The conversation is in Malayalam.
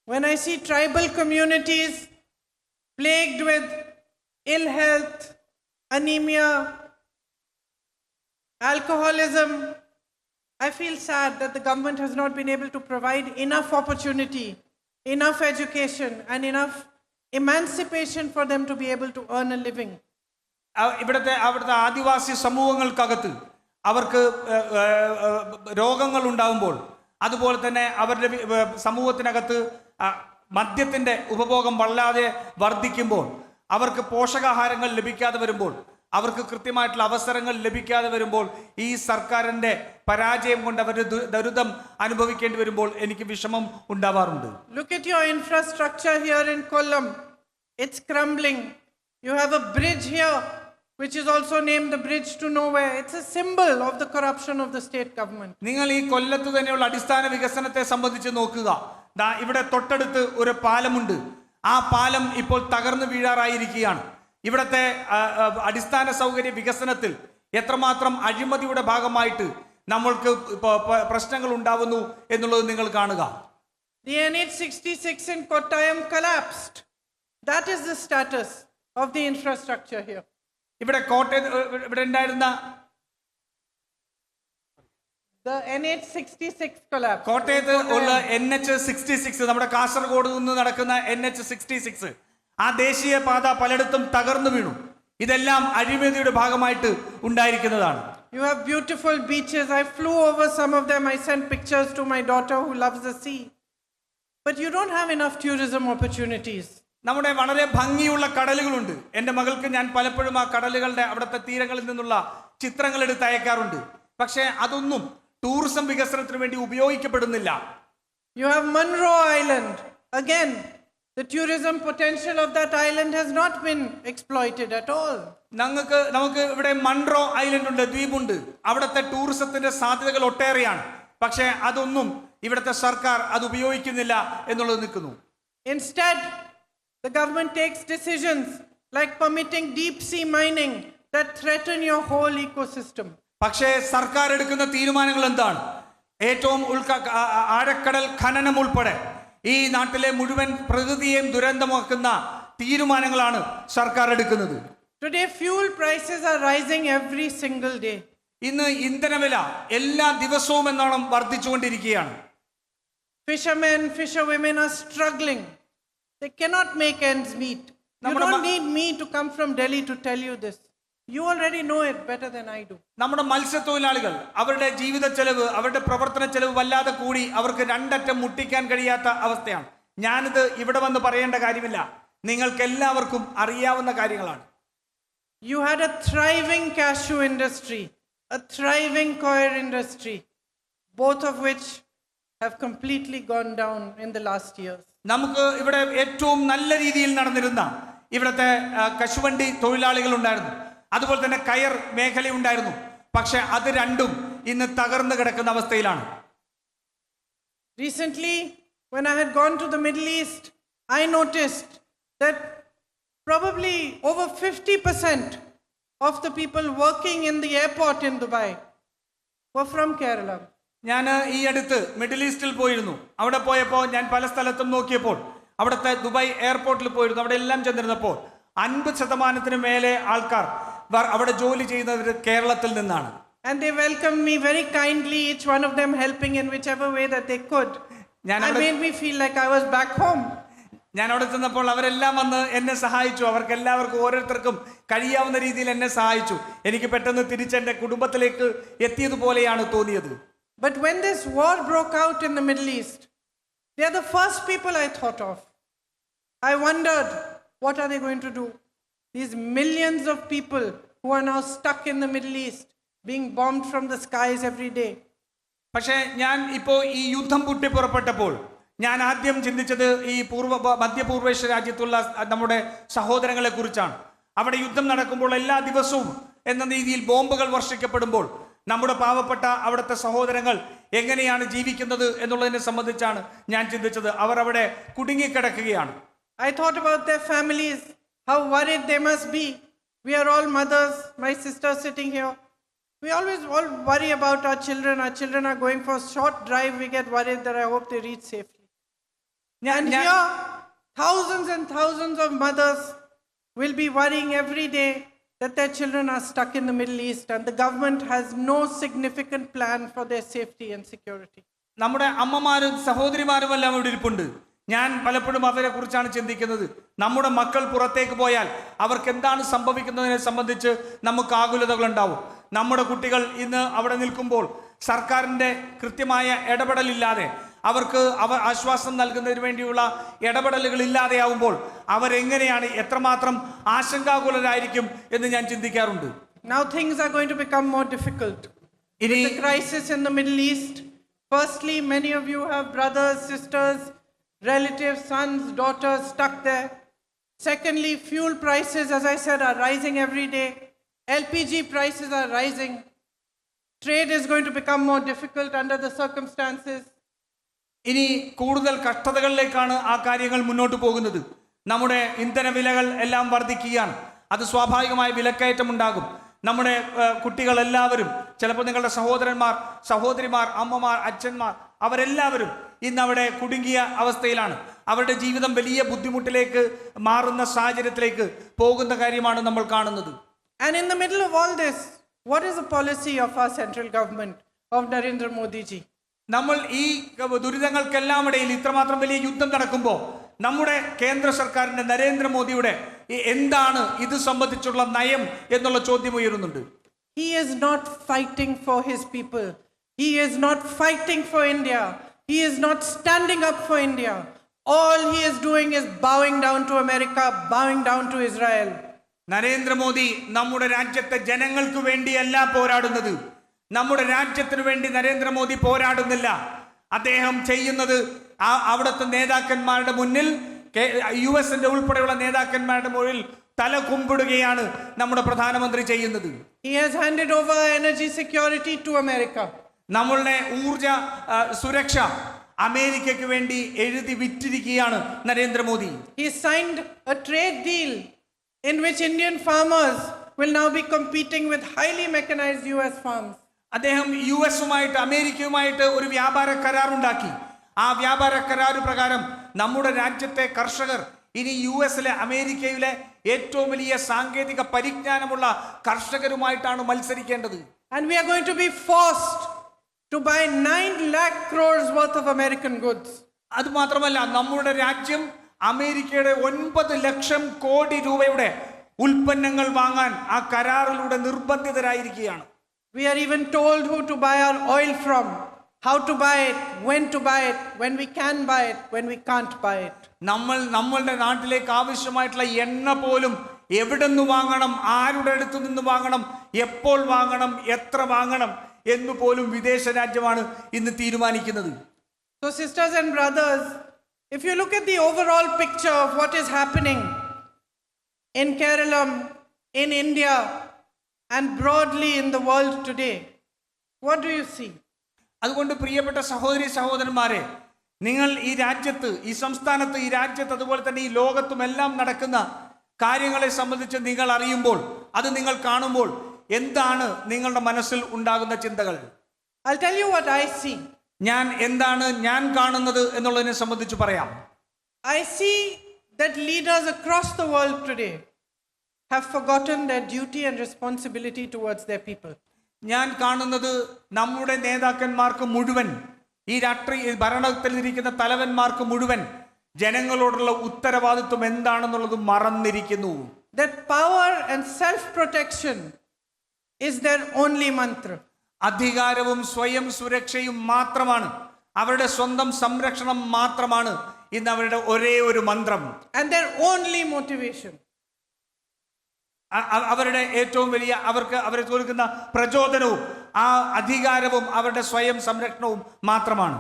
when I see tribal communities plagued with ill health, anemia, alcoholism, I feel sad that the government has not been able to provide enough opportunity, enough education, and enough emancipation for them to be able to earn a living. അവിടുത്തെ ആദിവാസി സമൂഹങ്ങൾക്കകത്ത് അവർക്ക് രോഗങ്ങൾ ഉണ്ടാകുമ്പോൾ, അതുപോലെ തന്നെ അവരുടെ സമൂഹത്തിനകത്ത് മദ്യത്തിന്റെ ഉപഭോഗം വല്ലാതെ വർദ്ധിക്കുമ്പോൾ, അവർക്ക് പോഷകാഹാരങ്ങൾ ലഭിക്കാതെ വരുമ്പോൾ, അവർക്ക് കൃത്യമായിട്ടുള്ള അവസരങ്ങൾ ലഭിക്കാതെ വരുമ്പോൾ, ഈ സർക്കാരിന്റെ പരാജയം കൊണ്ട് അവർ ദുരിതം അനുഭവിക്കേണ്ടി വരുമ്പോൾ എനിക്ക് വിഷമം ഉണ്ടാവാറുണ്ട്. Look at your infrastructure here in Kollam. It's crumbling. You have a bridge here which is also named the bridge to nowhere. It's a symbol of the corruption of the state government. നിങ്ങൾ ഈ കൊല്ലത്ത് തന്നെയുള്ള അടിസ്ഥാന വികസനത്തെ സംബന്ധിച്ച് നോക്കുക. ഇവിടെ തൊട്ടടുത്ത് ഒരു പാലമുണ്ട്. ആ പാലം ഇപ്പോൾ തകർന്നു വീഴാറായിരിക്കുകയാണ്. ഇവിടുത്തെ അടിസ്ഥാന സൗകര്യ വികസനത്തിൽ എത്രമാത്രം അഴിമതിയുടെ ഭാഗമായിട്ട് നമ്മൾക്ക് പ്രശ്നങ്ങൾ ഉണ്ടാവുന്നു എന്നുള്ളത് നിങ്ങൾ കാണുക. The NH66 in Kottayam collapsed. That is the status of the infrastructure here. ഇവിടെ ഇവിടെ ഉണ്ടായിരുന്ന the NH66 collapsed. കോട്ടയത്ത് ഉള്ള NH66, നമ്മുടെ കാസർഗോഡ് നിന്ന് നടക്കുന്ന NH66, ആ ദേശീയ പാത പലയിടത്തും തകർന്നു വീണു. ഇതെല്ലാം അഴിമതിയുടെ ഭാഗമായിട്ട് ഉണ്ടായിരിക്കുന്നതാണ്. You have beautiful beaches. I flew over some of them. I sent pictures to my daughter who loves the sea. But you don't have enough tourism opportunities. നമ്മുടെ വളരെ ഭംഗിയുള്ള കടലുകളുണ്ട്. എൻ്റെ മകൾക്ക് ഞാൻ പലപ്പോഴും ആ കടലുകളുടെ അവിടുത്തെ തീരങ്ങളിൽ നിന്നുള്ള ചിത്രങ്ങൾ എടുത്ത് അയക്കാറുണ്ട്. പക്ഷേ അതൊന്നും ടൂറിസം വികസനത്തിന് വേണ്ടി ഉപയോഗിക്കപ്പെടുന്നില്ല. You have Monroe Island. Again, the tourism potential of that island has not been exploited at all. നമുക്ക് ഇവിടെ മൺട്രോ ഐലൻഡ് ഉണ്ട്, ദ്വീപുണ്ട്. അവിടുത്തെ ടൂറിസത്തിന്റെ സാധ്യതകൾ ഒട്ടേറെയാണ്. പക്ഷേ അതൊന്നും ഇവിടുത്തെ സർക്കാർ അത് ഉപയോഗിക്കുന്നില്ല എന്നുള്ളത് നിൽക്കുന്നു. Instead, the government takes decisions like permitting deep sea mining that threaten your whole ecosystem. പക്ഷേ സർക്കാർ എടുക്കുന്ന തീരുമാനങ്ങൾ എന്താണ്? ഏറ്റവും ആഴക്കടൽ ഖനനം ഉൾപ്പെടെ ഈ നാട്ടിലെ മുഴുവൻ പ്രകൃതിയെയും ദുരന്തമാക്കുന്ന തീരുമാനങ്ങളാണ് സർക്കാർ എടുക്കുന്നത്. Today fuel prices are rising every single day. ഇന്ന് ഇന്ധനവില എല്ലാ ദിവസവും എന്നോണം വർദ്ധിച്ചുകൊണ്ടിരിക്കുകയാണ്. Fishermen, fisherwomen are struggling. They cannot make ends meet. You don't need me to come from Delhi to tell you this. You already know it better than I do. നമ്മുടെ മത്സ്യത്തൊഴിലാളികൾ അവരുടെ ജീവിത ചെലവ്, അവരുടെ പ്രവർത്തന ചെലവ് വല്ലാതെ കൂടി അവർക്ക് രണ്ടറ്റം മുട്ടിക്കാൻ കഴിയാത്ത അവസ്ഥയാണ്. ഞാനിത് ഇവിടെ വന്ന് പറയേണ്ട കാര്യമില്ല, നിങ്ങൾക്ക് എല്ലാവർക്കും അറിയാവുന്ന കാര്യങ്ങളാണ്. You had a thriving cashew industry, a thriving coir industry, both of which have completely gone down in the last years. നമുക്ക് ഇവിടെ ഏറ്റവും നല്ല രീതിയിൽ നടന്നിരുന്ന ഇവിടുത്തെ കശുവണ്ടി തൊഴിലാളികൾ ഉണ്ടായിരുന്നു, അതുപോലെ തന്നെ കയർ മേഖല ഉണ്ടായിരുന്നു. പക്ഷെ അത് രണ്ടും ഇന്ന് തകർന്നു കിടക്കുന്ന അവസ്ഥയിലാണ്. Recently, when I had gone to the Middle East, I noticed that probably over 50% of the people working in the airport in Dubai were from Kerala. ഞാൻ ഈ അടുത്ത് മിഡിൽ ഈസ്റ്റിൽ പോയിരുന്നു. അവിടെ പോയപ്പോൾ ഞാൻ പല സ്ഥലത്തും നോക്കിയപ്പോൾ, അവിടുത്തെ ദുബായ് എയർപോർട്ടിൽ പോയിരുന്നു. അവിടെ എല്ലാം ചെന്നിരുന്നപ്പോൾ 50% മേലെ ആൾക്കാർ അവിടെ ജോലി ചെയ്യുന്നവർ കേരളത്തിൽ നിന്നാണ്. And they welcomed me very kindly, each one of them helping in whichever way that they could. And made me feel like I was back home. ഞാൻ അവിടെ ചെന്നപ്പോൾ അവരെല്ലാം വന്ന് എന്നെ സഹായിച്ചു. അവർക്ക് എല്ലാവർക്കും ഓരോരുത്തർക്കും കഴിയാവുന്ന രീതിയിൽ എന്നെ സഹായിച്ചു. എനിക്ക് പെട്ടെന്ന് തിരിച്ച് എൻ്റെ കുടുംബത്തിലേക്ക് എത്തിയതുപോലെയാണ് തോന്നിയത്. But when this war broke out in the Middle East, they are the first people I thought of. I wondered, what are they going to do? These millions of people who are now stuck in the Middle East, being bombed from the skies every day. പക്ഷേ ഞാൻ ഇപ്പോൾ ഈ യുദ്ധം പൊട്ടിപ്പുറപ്പെട്ടപ്പോൾ ഞാൻ ആദ്യം ചിന്തിച്ചത് ഈ മധ്യപൂർവേഷ്യ രാജ്യത്തുള്ള നമ്മുടെ സഹോദരങ്ങളെ കുറിച്ചാണ്. അവിടെ യുദ്ധം നടക്കുമ്പോൾ എല്ലാ ദിവസവും എന്ന രീതിയിൽ ബോംബുകൾ വർഷിക്കപ്പെടുമ്പോൾ നമ്മുടെ പാവപ്പെട്ട അവിടുത്തെ സഹോദരങ്ങൾ എങ്ങനെയാണ് ജീവിക്കുന്നത് എന്നുള്ളതിനെ സംബന്ധിച്ചാണ് ഞാൻ ചിന്തിച്ചത്. അവർ അവിടെ കുടുങ്ങിക്കിടക്കുകയാണ്. I thought about their families, how worried they must be. We are all mothers, my sister sitting here. We always all worry about our children. Our children are going for a short drive. We get worried that I hope they reach safely. And here, thousands and thousands of mothers will be worrying every day that their children are stuck in the Middle East and the government has no significant plan for their safety and security. നമ്മുടെ അമ്മമാരും സഹോദരിമാരും എല്ലാം ഇവിടെ ഇരിപ്പുണ്ട്. ഞാൻ പലപ്പോഴും അവരെ കുറിച്ചാണ് ചിന്തിക്കുന്നത്. നമ്മുടെ മക്കൾ പുറത്തേക്ക് പോയാൽ അവർക്ക് എന്താണ് സംഭവിക്കുന്നതിനെ സംബന്ധിച്ച് നമുക്ക് ആകുലതകൾ ഉണ്ടാവും. നമ്മുടെ കുട്ടികൾ ഇന്ന് അവിടെ നിൽക്കുമ്പോൾ സർക്കാരിൻ്റെ കൃത്യമായ ഇടപെടലില്ലാതെ അവർക്ക് ആശ്വാസം നൽകുന്നതിന് വേണ്ടിയുള്ള ഇടപെടലുകൾ ഇല്ലാതെയാവുമ്പോൾ അവരെങ്ങനെയാണ് എത്രമാത്രം ആശങ്കാകുലരായിരിക്കും എന്ന് ഞാൻ ചിന്തിക്കാറുണ്ട്. Now things are going to become more difficult. With the crisis in the Middle East, firstly, many of you have brothers, sisters, relatives, sons, daughters stuck there. Secondly, fuel prices, as I said, are rising every day. LPG prices are rising. Trade is going to become more difficult under the circumstances. ഇനി കൂടുതൽ കഷ്ടതകളിലേക്കാണ് ആ കാര്യങ്ങൾ മുന്നോട്ട് പോകുന്നത്. നമ്മുടെ ഇന്ധന വിലകൾ എല്ലാം വർദ്ധിക്കുകയാണ്. അത് സ്വാഭാവികമായ വിലക്കയറ്റം ഉണ്ടാകും. നമ്മുടെ കുട്ടികൾ എല്ലാവരും, ചിലപ്പോൾ നിങ്ങളുടെ സഹോദരന്മാർ, സഹോദരിമാർ, അമ്മമാർ, അച്ഛന്മാർ, അവരെല്ലാവരും ഇന്ന് അവിടെ കുടുങ്ങിയ അവസ്ഥയിലാണ്. അവരുടെ ജീവിതം വലിയ ബുദ്ധിമുട്ടിലേക്ക് മാറുന്ന സാഹചര്യത്തിലേക്ക് പോകുന്ന കാര്യമാണ് നമ്മൾ കാണുന്നത്. And in the middle of all this, what is the policy of our central government, of Narendra Modi ji? നമ്മൾ ഈ ദുരിതങ്ങൾക്കെല്ലാം ഇടയിൽ ഇത്രമാത്രം വലിയ യുദ്ധം നടക്കുമ്പോൾ നമ്മുടെ കേന്ദ്ര സർക്കാരിന്റെ നരേന്ദ്രമോദിയുടെ എന്താണ് ഇത് സംബന്ധിച്ചുള്ള നയം എന്നുള്ള ചോദ്യം ഉയരുന്നുണ്ട്. He is not fighting for his people. He is not fighting for India. He is not standing up for India. All he is doing is bowing down to America, bowing down to Israel. Narendra Modi നമ്മുടെ രാജ്യത്തെ ജനങ്ങൾക്ക് വേണ്ടിയല്ല പോരാടുന്നത്. നമ്മുടെ രാജ്യത്തിന് വേണ്ടി നരേന്ദ്രമോദി പോരാടുന്നില്ല. അദ്ദേഹം ചെയ്യുന്നത് അവിടുത്തെ നേതാക്കന്മാരുടെ മുന്നിൽ, US ഉൾപ്പെടെയുള്ള നേതാക്കന്മാരുടെ മുന്നിൽ തല കുമ്പിടുകയാണ് നമ്മുടെ പ്രധാനമന്ത്രി ചെയ്യുന്നത്. He has handed over energy security to America. നമ്മളുടെ ഊർജ സുരക്ഷ അമേരിക്കയ്ക്ക് വേണ്ടി എഴുതി വിറ്റിരിക്കുകയാണ് Narendra Modi. He signed a trade deal in which Indian farmers will now be competing with highly mechanized US farms. അദ്ദേഹം US-ഉമായിട്ട് അമേരിക്കയുമായിട്ട് ഒരു വ്യാപാര കരാർ ഉണ്ടാക്കി. ആ വ്യാപാര കരാർ പ്രകാരം നമ്മുടെ രാജ്യത്തെ കർഷകർ ഇനി US-ലെ അമേരിക്കയിലെ ഏറ്റവും വലിയ സാങ്കേതിക പരിജ്ഞാനമുള്ള കർഷകരുമായിട്ടാണ് മത്സരിക്കേണ്ടത്. And we are going to be forced to buy 9 lakh crores worth of American goods. അത് മാത്രമല്ല, നമ്മുടെ രാജ്യം അമേരിക്കയുടെ 9 ലക്ഷം കോടി രൂപയുടെ ഉൽപ്പന്നങ്ങൾ വാങ്ങാൻ ആ കരാറിലൂടെ നിർബന്ധിതരായിരിക്കുകയാണ്. We are even told who to buy our oil from, how to buy it, when to buy it, when we can buy it, when we can't buy it. നമ്മളുടെ നാട്ടിലേക്ക് ആവശ്യമായിട്ടുള്ള എണ്ണ പോലും എവിടെ നിന്ന് വാങ്ങണം, ആരുടെ അടുത്ത് നിന്ന് വാങ്ങണം, എപ്പോൾ വാങ്ങണം, എത്ര വാങ്ങണം എന്ന് പോലും വിദേശ രാജ്യമാണ് ഇന്ന് തീരുമാനിക്കുന്നത്. So sisters and brothers, if you look at the overall picture of what is happening in Kerala, in India, and broadly in the world today, what do you see? അതുകൊണ്ട് പ്രിയപ്പെട്ട സഹോദരി സഹോദരന്മാരെ, നിങ്ങൾ ഈ രാജ്യത്ത്, ഈ സംസ്ഥാനത്ത്, ഈ രാജ്യത്ത്, അതുപോലെ തന്നെ ഈ ലോകത്തുമെല്ലാം നടക്കുന്ന കാര്യങ്ങളെ സംബന്ധിച്ച് നിങ്ങൾ അറിയുമ്പോൾ, അത് നിങ്ങൾ കാണുമ്പോൾ എന്താണ് നിങ്ങളുടെ മനസ്സിൽ ഉണ്ടാകുന്ന ചിന്തകൾ? I'll tell you what I see. എന്താണ് ഞാൻ കാണുന്നത് എന്നുള്ളതിനെ സംബന്ധിച്ച് പറയാം. I see that leaders across the world today have forgotten their duty and responsibility towards their people. ഞാൻ കാണുന്നത് നമ്മുടെ നേതാക്കന്മാർക്ക് മുഴുവൻ, ഈ രാഷ്ട്രീയ ഭരണത്തിലിരിക്കുന്ന തലവന്മാർക്ക് മുഴുവൻ ജനങ്ങളോടുള്ള ഉത്തരവാദിത്വം എന്താണെന്നുള്ളത് മറന്നിരിക്കുന്നു. That power and self-protection is their only mantra. അധികാരവും സ്വയം സുരക്ഷയും മാത്രമാണ്, അവരുടെ സ്വന്തം സംരക്ഷണം മാത്രമാണ് ഇന്ന് അവരുടെ ഒരേ ഒരു മന്ത്രം. And their only motivation. അവരുടെ ഏറ്റവും വലിയ അവരെ കൊടുക്കുന്ന പ്രചോദനവും ആ അധികാരവും അവരുടെ സ്വയം സംരക്ഷണവും മാത്രമാണ്.